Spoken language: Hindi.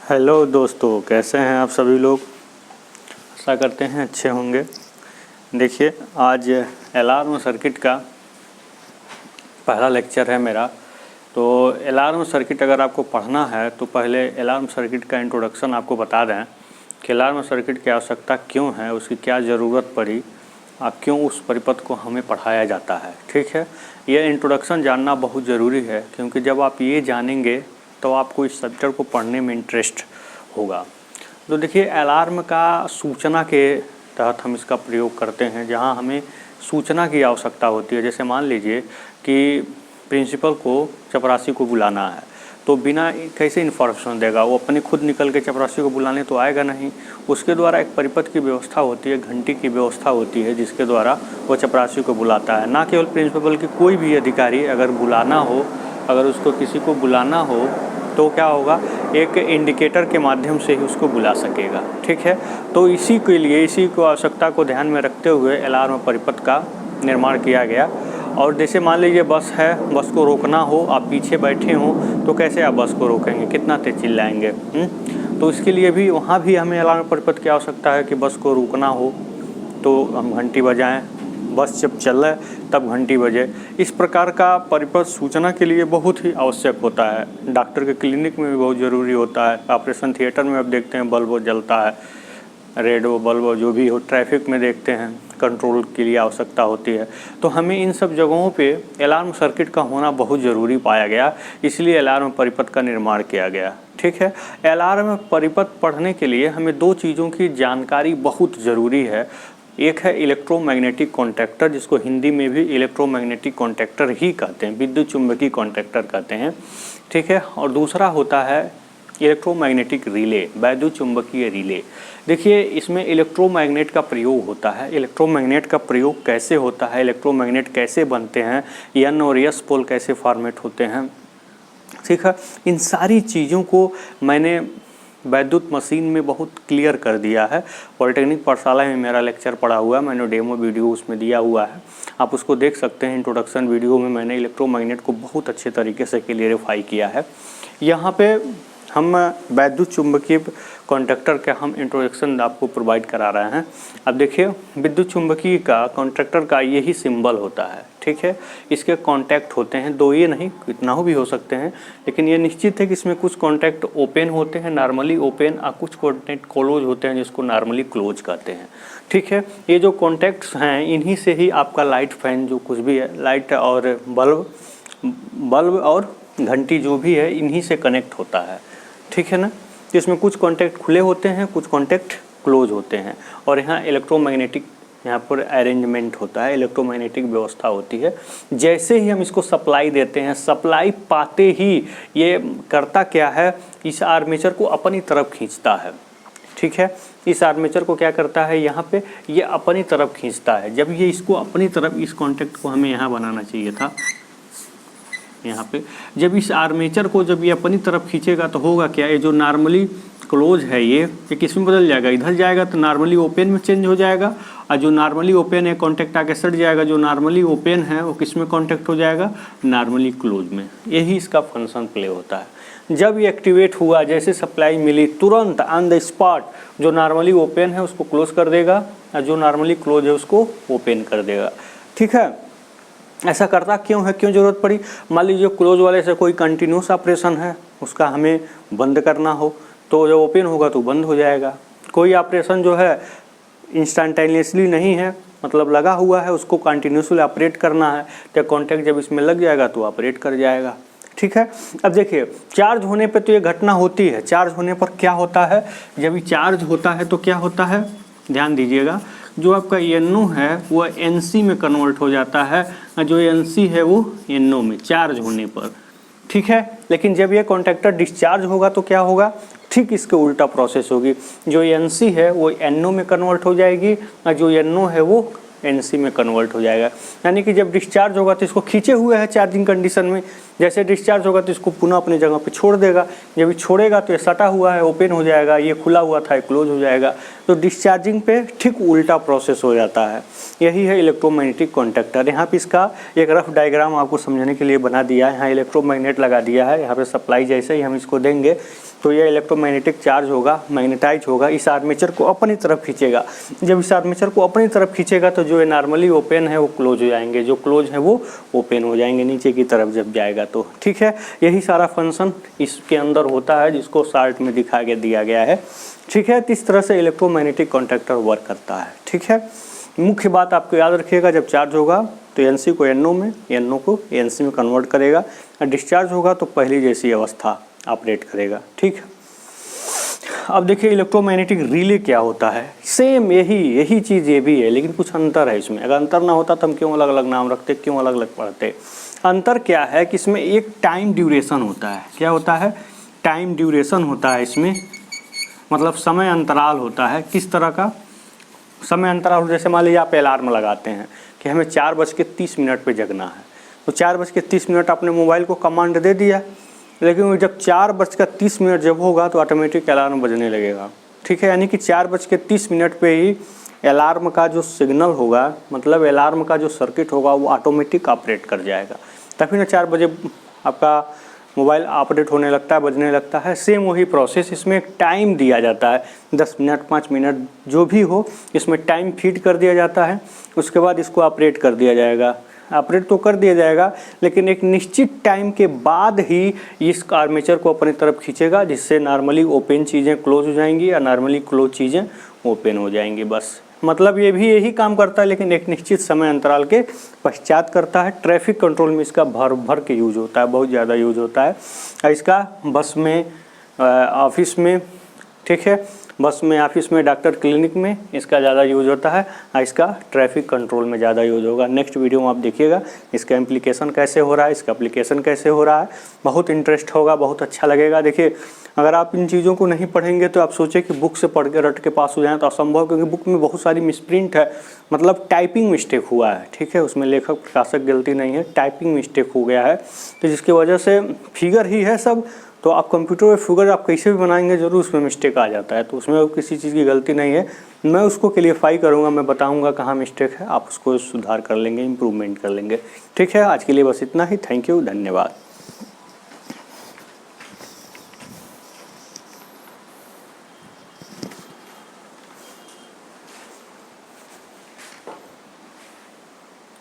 हेलो दोस्तों, कैसे हैं आप सभी लोग। आशा करते हैं अच्छे होंगे। देखिए, आज अलार्म सर्किट का पहला लेक्चर है मेरा। तो अलार्म सर्किट अगर आपको पढ़ना है तो पहले अलार्म सर्किट का इंट्रोडक्शन आपको बता दें कि अलार्म सर्किट की आवश्यकता क्यों है, उसकी क्या ज़रूरत पड़ी, क्यों उस परिपथ को हमें पढ़ाया जाता है। ठीक है, यह इंट्रोडक्शन जानना बहुत ज़रूरी है, क्योंकि जब आप ये जानेंगे तो आपको इस सब्जेक्ट को पढ़ने में इंटरेस्ट होगा। तो देखिए, अलार्म का सूचना के तहत हम इसका प्रयोग करते हैं, जहां हमें सूचना की आवश्यकता होती है। जैसे मान लीजिए कि प्रिंसिपल को चपरासी को बुलाना है, तो बिना कैसे इन्फॉर्मेशन देगा वो, अपने खुद निकल के चपरासी को बुलाने तो आएगा नहीं। उसके द्वारा एक परिपथ की व्यवस्था होती है, घंटी की व्यवस्था होती है, जिसके द्वारा वो चपरासी को बुलाता है। ना केवल प्रिंसिपल की, कोई भी अधिकारी अगर बुलाना हो, अगर उसको किसी को बुलाना हो तो क्या होगा, एक इंडिकेटर के माध्यम से ही उसको बुला सकेगा। ठीक है, तो इसी के लिए, इसी को आवश्यकता को ध्यान में रखते हुए अलार्म परिपथ का निर्माण किया गया। और जैसे मान लीजिए बस है, बस को रोकना हो, आप पीछे बैठे हो, तो कैसे आप बस को रोकेंगे, कितना तेज चिल्लाएंगे। तो इसके लिए भी वहाँ भी हमें अलार्म परिपथ की आवश्यकता है कि बस को रुकना हो तो हम घंटी बजाएं, बस जब चले तब घंटी बजे। इस प्रकार का परिपथ सूचना के लिए बहुत ही आवश्यक होता है। डॉक्टर के क्लिनिक में भी बहुत ज़रूरी होता है। ऑपरेशन थिएटर में आप देखते हैं बल्ब जलता है, रेड बल्ब जो भी हो। ट्रैफिक में देखते हैं, कंट्रोल के लिए आवश्यकता होती है। तो हमें इन सब जगहों पे अलार्म सर्किट का होना बहुत ज़रूरी पाया गया, इसलिए अलार्म परिपथ का निर्माण किया गया। ठीक है, अलार्म परिपथ पढ़ने के लिए हमें दो चीज़ों की जानकारी बहुत ज़रूरी है। एक है इलेक्ट्रोमैग्नेटिक कॉन्टैक्टर, जिसको हिंदी में भी इलेक्ट्रोमैग्नेटिक कॉन्टैक्टर ही कहते हैं, विद्युत चुंबकीय कॉन्टैक्टर कहते हैं। ठीक है, और दूसरा होता है इलेक्ट्रोमैग्नेटिक रिले, वैद्युत चुंबकीय रिले। देखिए, इसमें इलेक्ट्रोमैग्नेट का प्रयोग होता है। इलेक्ट्रोमैग्नेट का प्रयोग कैसे होता है, इलेक्ट्रोमैग्नेट कैसे बनते हैं, एन और एस पोल कैसे फॉर्मेट होते हैं। ठीक है, इन सारी चीज़ों को मैंने वैद्युत मशीन में बहुत क्लियर कर दिया है। पॉलिटेक्निक पाठशाला में मेरा लेक्चर पड़ा हुआ है, मैंने डेमो वीडियो उसमें दिया हुआ है, आप उसको देख सकते हैं। इंट्रोडक्शन वीडियो में मैंने इलेक्ट्रोमैग्नेट को बहुत अच्छे तरीके से क्लियरिफाई किया है। यहाँ पे हम वैद्युत चुंबकीय कॉन्टैक्टर का हम इंट्रोडक्शन आपको प्रोवाइड करा रहे हैं। अब देखिए, विद्युत चुंबकीय का कॉन्टैक्टर का यही सिंबल होता है। ठीक है, इसके कॉन्टैक्ट होते हैं दो, ये नहीं कितना भी हो सकते हैं, लेकिन ये निश्चित है कि इसमें कुछ कॉन्टैक्ट ओपन होते हैं, नॉर्मली ओपन, और कुछ कॉन्टैक्ट क्लोज होते हैं, जिसको नॉर्मली क्लोज कहते हैं। ठीक है, ये जो कॉन्टैक्ट्स हैं, इन्हीं से ही आपका लाइट फैन जो कुछ भी है, लाइट और बल्ब और घंटी जो भी है, इन्हीं से कनेक्ट होता है। ठीक है ना, तो इसमें कुछ कॉन्टैक्ट खुले होते हैं, कुछ कॉन्टैक्ट क्लोज होते हैं। और यहाँ इलेक्ट्रोमैग्नेटिक, यहाँ पर अरेंजमेंट होता है, इलेक्ट्रोमैग्नेटिक व्यवस्था होती है। जैसे ही हम इसको सप्लाई देते हैं, सप्लाई पाते ही ये करता क्या है, इस आर्मेचर को अपनी तरफ खींचता है। ठीक है, इस आर्मेचर को क्या करता है, यहाँ पे ये अपनी तरफ खींचता है। जब ये इसको अपनी तरफ, इस कॉन्टैक्ट को हमें यहाँ बनाना चाहिए था, यहाँ पे जब इस आर्मेचर को जब ये अपनी तरफ खींचेगा तो होगा क्या, ये जो नॉर्मली क्लोज है ये किस में बदल जाएगा, इधर जाएगा तो नॉर्मली ओपन में चेंज हो जाएगा। और जो नॉर्मली ओपन है कॉन्टैक्ट आके सट जाएगा, जो नॉर्मली ओपन है वो किस में कॉन्टैक्ट हो जाएगा, नॉर्मली क्लोज में। यही इसका फंक्शन प्ले होता है। जब ये एक्टिवेट हुआ, जैसे सप्लाई मिली, तुरंत ऑन द स्पॉट जो नॉर्मली ओपन है उसको क्लोज कर देगा, और जो नॉर्मली क्लोज है उसको ओपन कर देगा। ठीक है, ऐसा करता क्यों है, क्यों ज़रूरत पड़ी। मान लीजिए क्लोज वाले से कोई कंटिन्यूस ऑपरेशन है, उसका हमें बंद करना हो, तो जब ओपन होगा तो बंद हो जाएगा। कोई ऑपरेशन जो है इंस्टेंटेनियसली नहीं है, मतलब लगा हुआ है, उसको कंटिन्यूसली ऑपरेट करना है, तो कॉन्टैक्ट जब इसमें लग जाएगा तो ऑपरेट कर जाएगा। ठीक है, अब देखिए, चार्ज होने पे तो ये घटना होती है। चार्ज होने पर क्या होता है, जब ये चार्ज होता है तो क्या होता है, ध्यान दीजिएगा, जो आपका NO है वो NC में कन्वर्ट हो जाता है, जो NC है वो NO में, चार्ज होने पर। ठीक है, लेकिन जब ये कॉन्टैक्टर डिस्चार्ज होगा तो क्या होगा, ठीक इसके उल्टा प्रोसेस होगी। जो NC है वो NO में कन्वर्ट हो जाएगी, और जो NO है वो NC में कन्वर्ट हो जाएगा। यानी कि जब डिस्चार्ज होगा तो इसको खींचे हुए है चार्जिंग कंडीशन में, जैसे डिस्चार्ज होगा तो इसको पुनः अपनी जगह पे छोड़ देगा। जब ये छोड़ेगा तो ये सटा हुआ है ओपन हो जाएगा, ये खुला हुआ था ये क्लोज हो जाएगा। तो डिस्चार्जिंग पे ठीक उल्टा प्रोसेस हो जाता है। यही है इलेक्ट्रोमैग्नेटिक कॉन्टैक्टर। यहाँ पे इसका एक रफ डायग्राम आपको समझने के लिए बना दिया है। यहाँ इलेक्ट्रोमैग्नेट लगा दिया है, यहाँ पे सप्लाई जैसे ही हम इसको देंगे तो ये इलेक्ट्रोमैग्नेटिक चार्ज होगा, मैग्नेटाइज होगा, इस आर्मेचर को अपनी तरफ खींचेगा। जब इस आर्मेचर को अपनी तरफ खींचेगा तो जो नॉर्मली ओपन है वो क्लोज हो जाएंगे, जो क्लोज है वो ओपन हो जाएंगे नीचे की तरफ जब जाएगा तो। ठीक है, यही सारा फंक्शन इसके अंदर होता है जिसको चार्ट में दिखा के दिया गया है। ठीक है, इस तरह से इलेक्ट्रोमैग्नेटिक कॉन्टैक्टर वर्क करता है। ठीक है, मुख्य बात आपको याद रखिएगा, जब चार्ज होगा तो NC को NO में, NO को NC में कन्वर्ट करेगा, और डिस्चार्ज होगा तो पहली जैसी अवस्था ऑपरेट करेगा। ठीक है, अब देखिए इलेक्ट्रोमैग्नेटिक रिले क्या होता है। सेम यही चीज़ ये भी है, लेकिन कुछ अंतर है इसमें। अगर अंतर ना होता तो हम क्यों अलग अलग नाम रखते, क्यों अलग अलग पढ़ते। अंतर क्या है कि इसमें एक टाइम ड्यूरेशन होता है। क्या होता है? टाइम ड्यूरेशन होता है इसमें, मतलब समय अंतराल होता है। किस तरह का समय अंतराल? जैसे मान लीजिए आप अलार्म लगाते हैं कि हमें 4:30 पे जगना है, तो 4:30 आपने मोबाइल को कमांड दे दिया, लेकिन जब 4:30 जब होगा तो ऑटोमेटिक अलार्म बजने लगेगा। ठीक है, यानी कि 4:30 पे ही अलार्म का जो सिग्नल होगा, मतलब अलार्म का जो सर्किट होगा वो ऑटोमेटिक ऑपरेट कर जाएगा, तभी ना 4 बजे आपका मोबाइल ऑपरेट होने लगता है, बजने लगता है। सेम वही प्रोसेस, इसमें एक टाइम दिया जाता है, 10 मिनट 5 मिनट जो भी हो, इसमें टाइम फीड कर दिया जाता है। उसके बाद इसको ऑपरेट कर दिया जाएगा। ऑपरेट तो कर दिया जाएगा, लेकिन एक निश्चित टाइम के बाद ही इस आर्मेचर को अपनी तरफ खींचेगा, जिससे नॉर्मली ओपन चीज़ें क्लोज हो जाएंगी या नॉर्मली क्लोज चीज़ें ओपन हो जाएंगी। बस मतलब ये भी यही काम करता है, लेकिन एक निश्चित समय अंतराल के पश्चात करता है। ट्रैफिक कंट्रोल में इसका भर के यूज होता है, बहुत ज़्यादा यूज होता है इसका। बस में, ऑफिस में, ठीक है, बस में, ऑफिस में, डॉक्टर क्लिनिक में इसका ज़्यादा यूज होता है, और इसका ट्रैफिक कंट्रोल में ज़्यादा यूज होगा। नेक्स्ट वीडियो में आप देखिएगा इसका इम्प्लीकेशन कैसे हो रहा है, इसका एप्लीकेशन कैसे हो रहा है। बहुत इंटरेस्ट होगा, बहुत अच्छा लगेगा। देखिए, अगर आप इन चीज़ों को नहीं पढ़ेंगे तो आप सोचें कि बुक से पढ़ के रट के पास हो जाएं तो असंभव, क्योंकि बुक में बहुत सारी मिसप्रिंट है, मतलब टाइपिंग मिस्टेक हुआ है। ठीक है, उसमें लेखक प्रकाशक गलती नहीं है, टाइपिंग मिस्टेक हो गया है, तो जिसकी वजह से फिगर ही है सब, तो आप कंप्यूटर में फिगर आप कैसे भी बनाएंगे जरूर उसमें मिस्टेक आ जाता है। तो उसमें किसी चीज़ की गलती नहीं है, मैं उसको क्लियरफाई करूँगा, मैं बताऊँगा कहाँ मिस्टेक है, आप उसको सुधार कर लेंगे, इम्प्रूवमेंट कर लेंगे। ठीक है, आज के लिए बस इतना ही। थैंक यू, धन्यवाद।